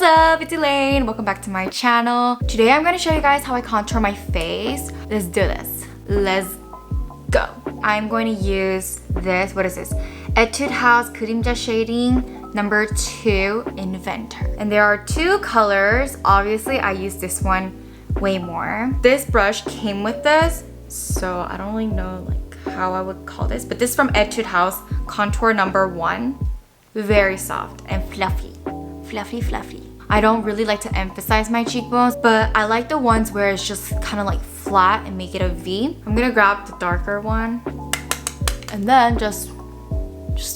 What's up? It's Elaine. Welcome back to my channel. Today I'm going to show you guys how I contour my face. Let's do this. Let's go. I'm going to use this. What is this? Etude House Kurimja shading number 2 Inventor. And there are 2 colors. Obviously, I use this one way more. This brush came with this, so I don't really know like how I would call this, but this is from Etude House Contour number 1. Very soft and fluffy. Fluffy. I don't really like to emphasize my cheekbones, but I like the ones where it's just kind of like flat and make it a V. I'm gonna grab the darker one and then just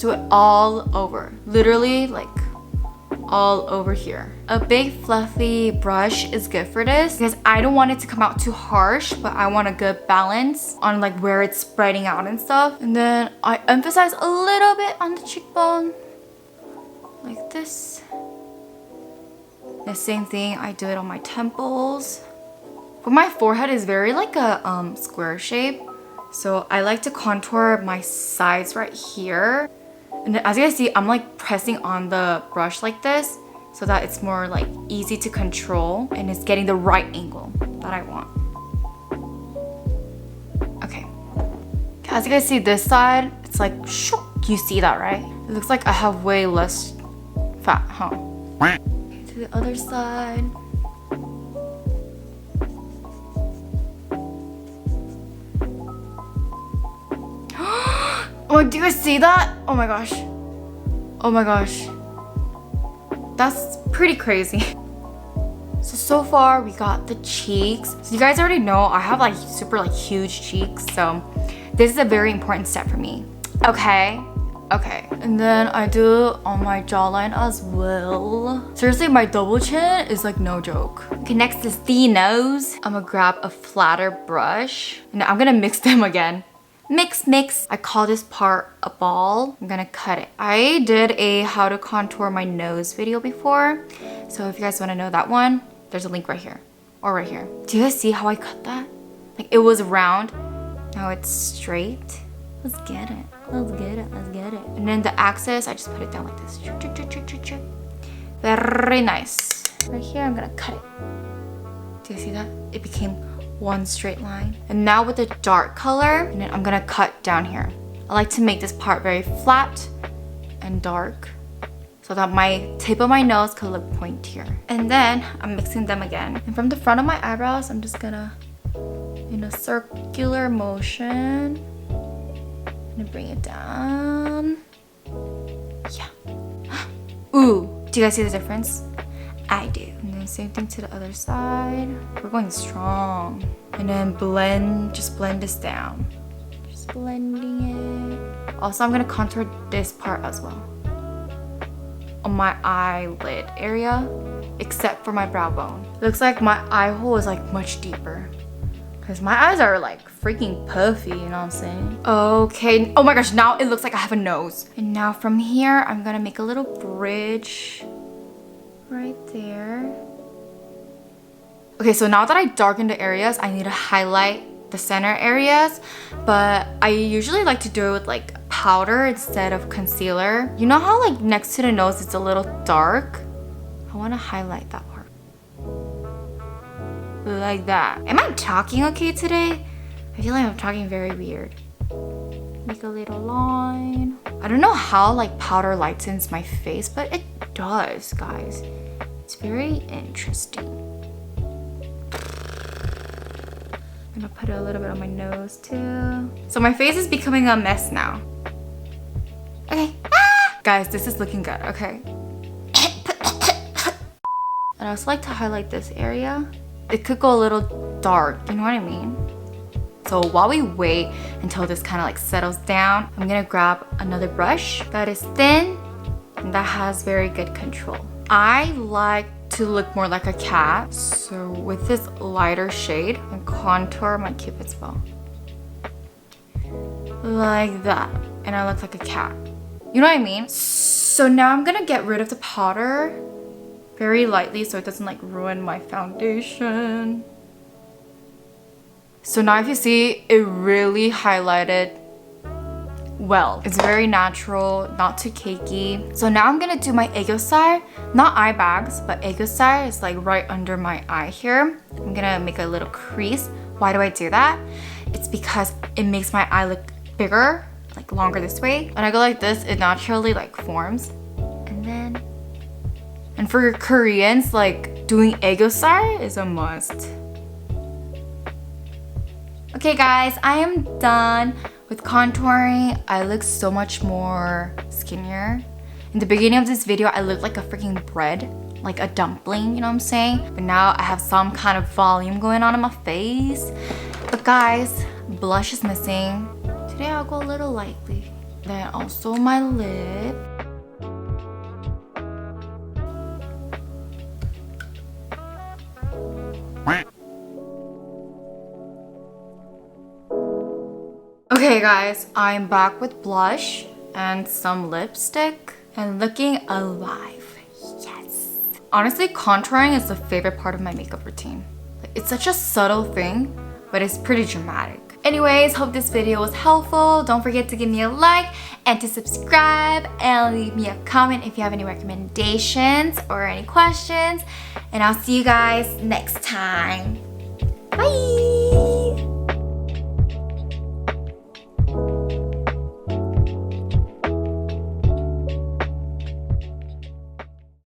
do it all over. Literally like all over here. A big fluffy brush is good for this because I don't want it to come out too harsh, but I want a good balance on like where it's spreading out and stuff. And then I emphasize a little bit on the cheekbone like this. The same thing, I do it on my temples. But my forehead is very like a square shape. So I like to contour my sides right here. And as you guys see, I'm like pressing on the brush like this so that it's more like easy to control and it's getting the right angle that I want. Okay. As you guys see this side, it's like, you see that, right? It looks like I have way less fat, huh? To the other side. Oh, do you guys see that? Oh my gosh. Oh my gosh. That's pretty crazy. So far we got the cheeks. So you guys already know I have like super like huge cheeks. So this is a very important step for me. Okay. And then I do on my jawline as well. Seriously, my double chin is like no joke. Okay, next is the nose. I'm gonna grab a flatter brush and I'm gonna mix them again. Mix. I call this part a ball. I'm gonna cut it. I did a how to contour my nose video before. So if you guys wanna know that one, there's a link right here or right here. Do you guys see how I cut that? Like it was round, now it's straight. Let's get it. And then the axis, I just put it down like this. Very nice. Right here, I'm gonna cut it. Do you see that? It became one straight line. And now with the dark color, and then I'm gonna cut down here. I like to make this part very flat and dark so that my tip of my nose could look pointier. And then I'm mixing them again. And from the front of my eyebrows, I'm just gonna, in a circular motion, I'm gonna bring it down. Yeah. Ooh, do you guys see the difference? I do. And then same thing to the other side. We're going strong. And then just blend this down. Just blending it. Also, I'm gonna contour this part as well. On my eyelid area, except for my brow bone. It looks like my eye hole is like much deeper. Because my eyes are like freaking puffy, you know what I'm saying? Okay, oh my gosh, now it looks like I have a nose. And now from here, I'm gonna make a little bridge right there. Okay, so now that I darkened the areas, I need to highlight the center areas. But I usually like to do it with like powder instead of concealer. You know how like next to the nose it's a little dark? I wanna highlight that part. Like that. Am I talking okay today? I feel like I'm talking very weird. Make a little line. I don't know how like powder lightens my face, but it does, guys. It's very interesting. I'm gonna put a little bit on my nose too. So my face is becoming a mess now. Okay. Ah! Guys, this is looking good, okay. And I also like to highlight this area. It could go a little dark, you know what I mean? So while we wait until this kind of like settles down, I'm gonna grab another brush that is thin and that has very good control. I like to look more like a cat, so with this lighter shade, I contour my cupid's bow. Like that, and I look like a cat. You know what I mean? So now I'm gonna get rid of the powder very lightly so it doesn't like ruin my foundation. So now if you see, it really highlighted well. It's very natural, not too cakey. So now I'm gonna do my aegyo, not eye bags, but aegyo is like right under my eye here. I'm gonna make a little crease. Why do I do that? It's because it makes my eye look bigger, like longer this way. When I go like this, it naturally like forms. And for Koreans, like doing aegyo is a must. Okay guys, I am done with contouring. I look so much more skinnier. In the beginning of this video, I looked like a freaking bread, like a dumpling, you know what I'm saying? But now I have some kind of volume going on in my face. But guys, blush is missing. Today I'll go a little lightly. Then also my lip. Okay guys, I'm back with blush and some lipstick and looking alive. Yes. Honestly, contouring is the favorite part of my makeup routine. It's such a subtle thing, but it's pretty dramatic. Anyways, hope this video was helpful. Don't forget to give me a like and to subscribe and leave me a comment if you have any recommendations or any questions. And I'll see you guys next time. Bye!